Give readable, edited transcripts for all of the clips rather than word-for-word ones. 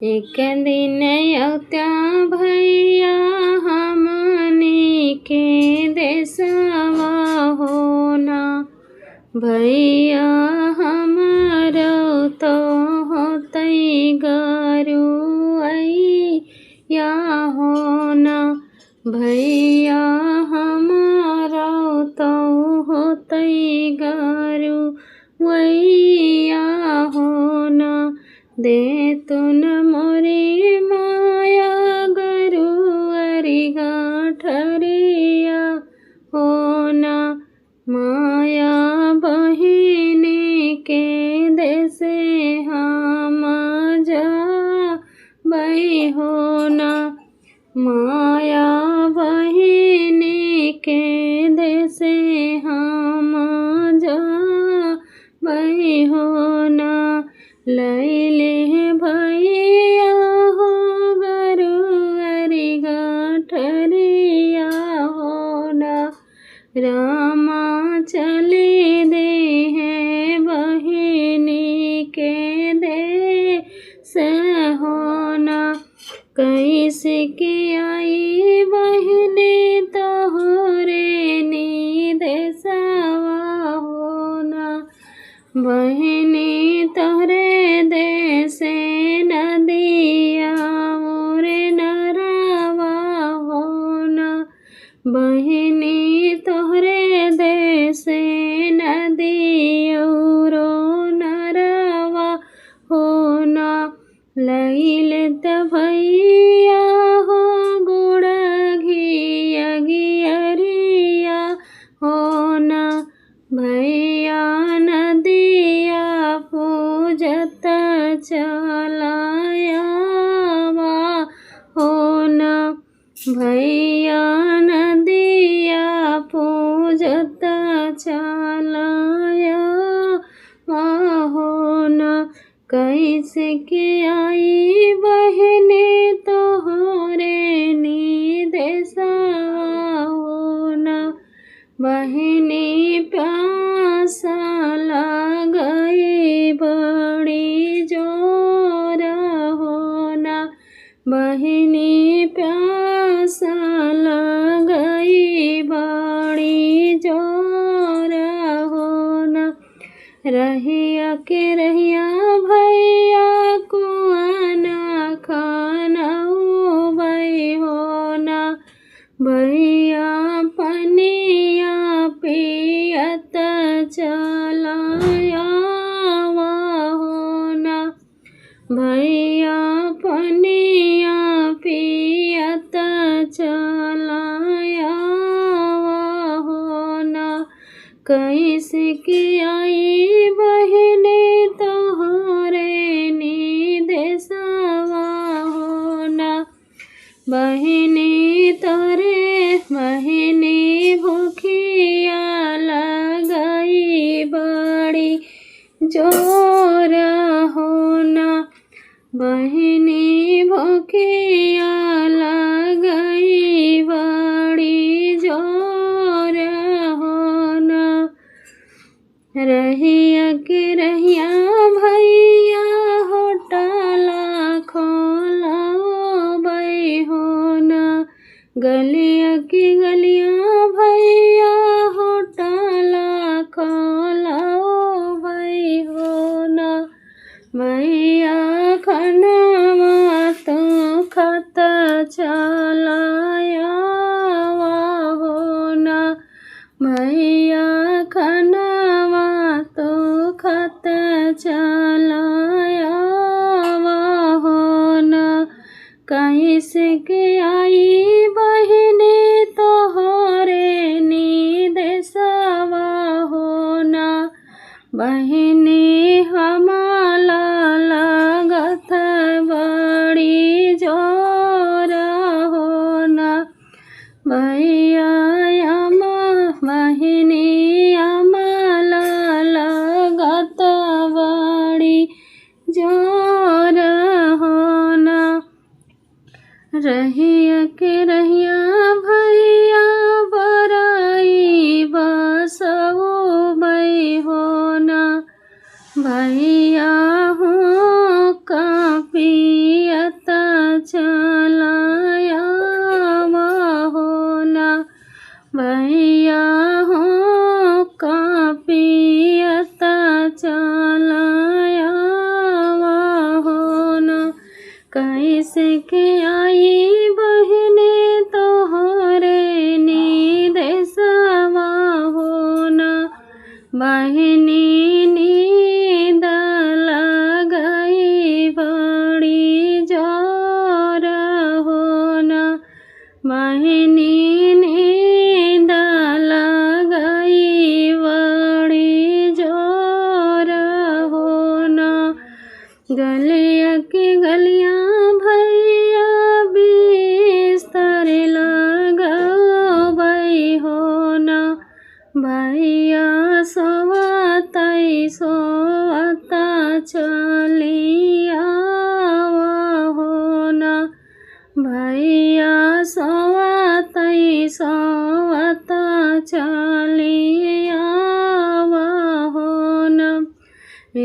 एक दिन अवत्या भैया हमनी के देशवा होना। भैया हमारो तो होतई गरुआ होना। भैया हमारो तो होतई गरुआ होना। दे तुन मोरी माया गरुअरी गाठरिया होना। माया बहिनी के देसे हम जाबई होना। माया बहिनी के देसे हम जाबई होना। लैले भैया हो गरुअरी गाठरिया होना। रामा चले दे हैं बहिनी के देश होना। कैसे के आई बहिनी तोहरे नी देशवा होना। बहिनी तोहरे देशे नदिया मोरे नरवा होना। बहिनी तोहरे देशे नदिया रो नरवा होना। लैल त भैया हो गुड़ घिया गियरिया होना। भैया नदिया पूजत चलाया होना। भैया नदिया पूजत चलाया होना। कैसे के आई बहिनी तोहरे नी देशवा होना। बहिनी प्यासा लगई बड़ी जोर होना। बहिनी प्यासा लगई बड़ी जोर होना। रहिया के रहिया भैया कुआना खाना बई होना। भैया पनिया पियत चलाया होना। भैया पनिया पियत चलाया होना। कैसे के आई बहिनी तोहरे नी देशवा होना। बहिनी तोरे बहिनी भूखिया लगई बड़ी जोर होना। बहिनी भूखिया लगई बड़ी जोर होना। रहिया के रहिया भैया होटला खोला बई होना। गलिया की गलिया भैया होटला खोला बई होना। भैया खनवा तो खत चलाया होना। भैया खनवा तो खत चलाया होना। कैसे के आई बहिनी तोहरे नी देशवा होना। बहिनी हमाला लागत बड़ी जोर होना। भैया बहिनी हमाला लागत बड़ी जोर होना। रहिया के रहिया भैया बराई बसवो बई होना। भैया हो कापिया चलाया हो ना भैया हो कापियता चलाया हो ना कैसे के आई बहने तोहरे निदेशवा हो ना बहनी नींद लगाई बड़ी जोर हो ना बहनी नींद लगाई बड़ी जोर हो ना गलिया की गलियां भैया बिस्तर लगाई हो ना भैया सोवता चलिया हो ना भैया सोवता चलिया हो ना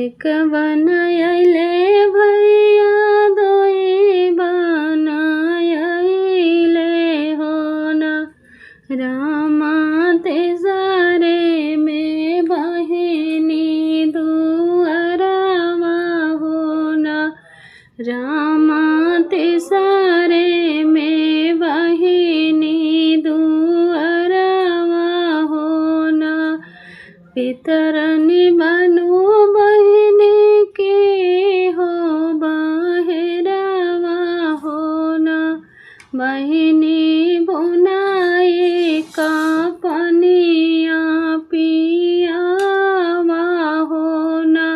एक बनयले भैया दोई बनयले हो ना रामा तेजारे में बहनी दुअरवा हो ना रामा तेजारे में बहनी दुअरवा हो ना पितरनी बनु बहनी के हो बहेरवा हो ना बहनी बुनाए का पनिया पियावा हो ना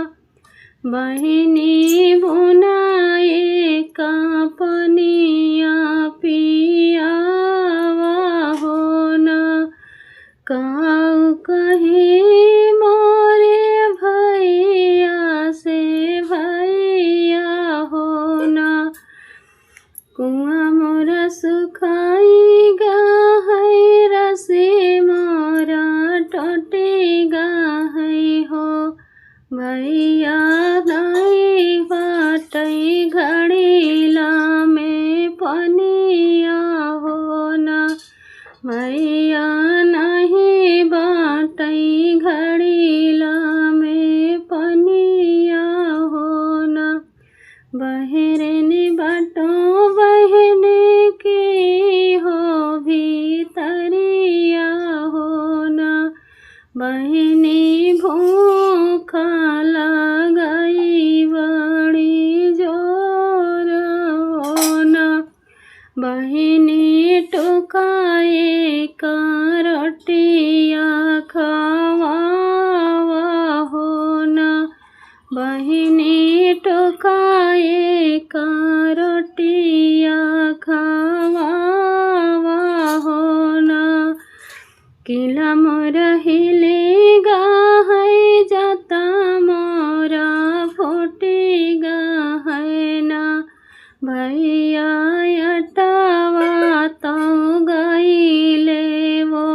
बहनी बुनाए का पनिया पियावा हो ना काऊ कहे मोरे भैया से भैया हो ना कुआं मोरा सुखाई गा है रसे मोरा टूटेगा है हो भैया नहीं बाटई घड़ीला में पनिया हो ना भैया नहीं बाटई घड़ीला में पनिया हो ना बहरनी बाटो बहने की हो भीतरिया हो ना बहनी भूखा लगाई बड़ी जोर हो ना बहनी टुकाए का रोटिया खावा हो ना बहनी टुकाए का रोटिया खावा हो ना किला मोरा हिलेगा है जाता मोरा फूटेगा है ना भैया अटावा तो गईले वो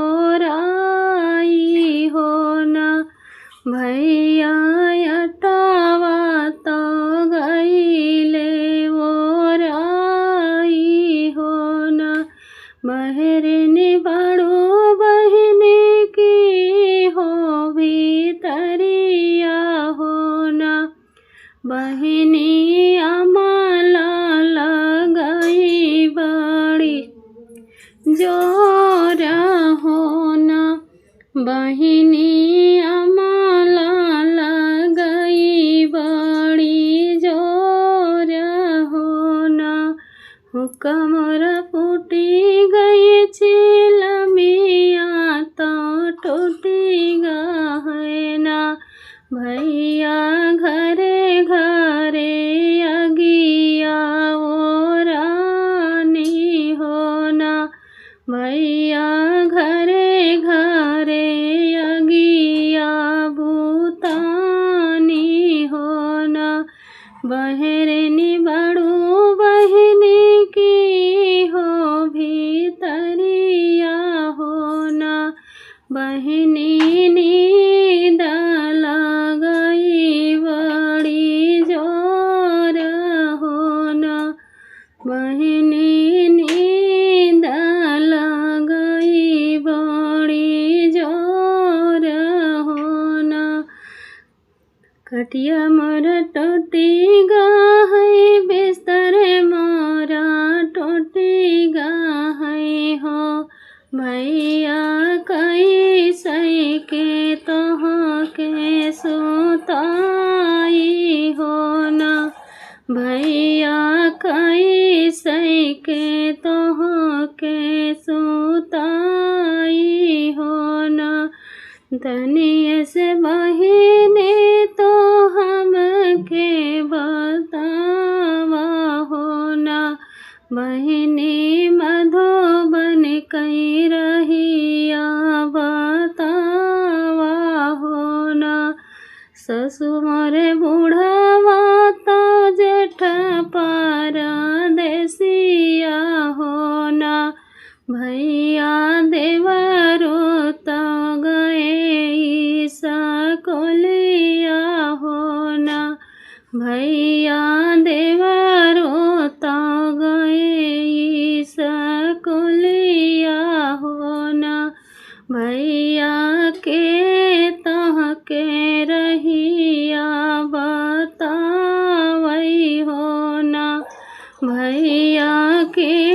राई हो ना भैया अटावा तो गईले वो राई हो ना बहरनी बड़ो बहने की हो भीतरिया हो ना बहनी अमाला लगाई बड़ी जोर हो ना बहनी अमाला लगाई बड़ी जोर हो ना हुक्मरा फूटी गई चिलमिया तो टूटेगा है ना भैया घरे घरे अगिया वो रानी हो ना भैया घरे घरे अगिया भूतानी हो ना बहरनी बड़ो बहने की हो बहिनी नींद लगई बड़ी जोर हो न। खटिया मोर टूटी गई बिस्तर मोरा टूटी गई हो। भैया कैसे के तोहके सुताई हो न। भैया कैसे के तोहके सुताई हो न। तनिए से बहिनी तो हमके बतावा हो न। बहिनी मधुबन कई रहिया बतावा हो न। ससुर बूढ़वा तो जेठ परदेसिया हो न। भैया देवरो तो गए सकुलिया हो न। भैया देवरो तो गए सकुलिया हो न। भैया के तहके रहिया बतावई हो न। भैया के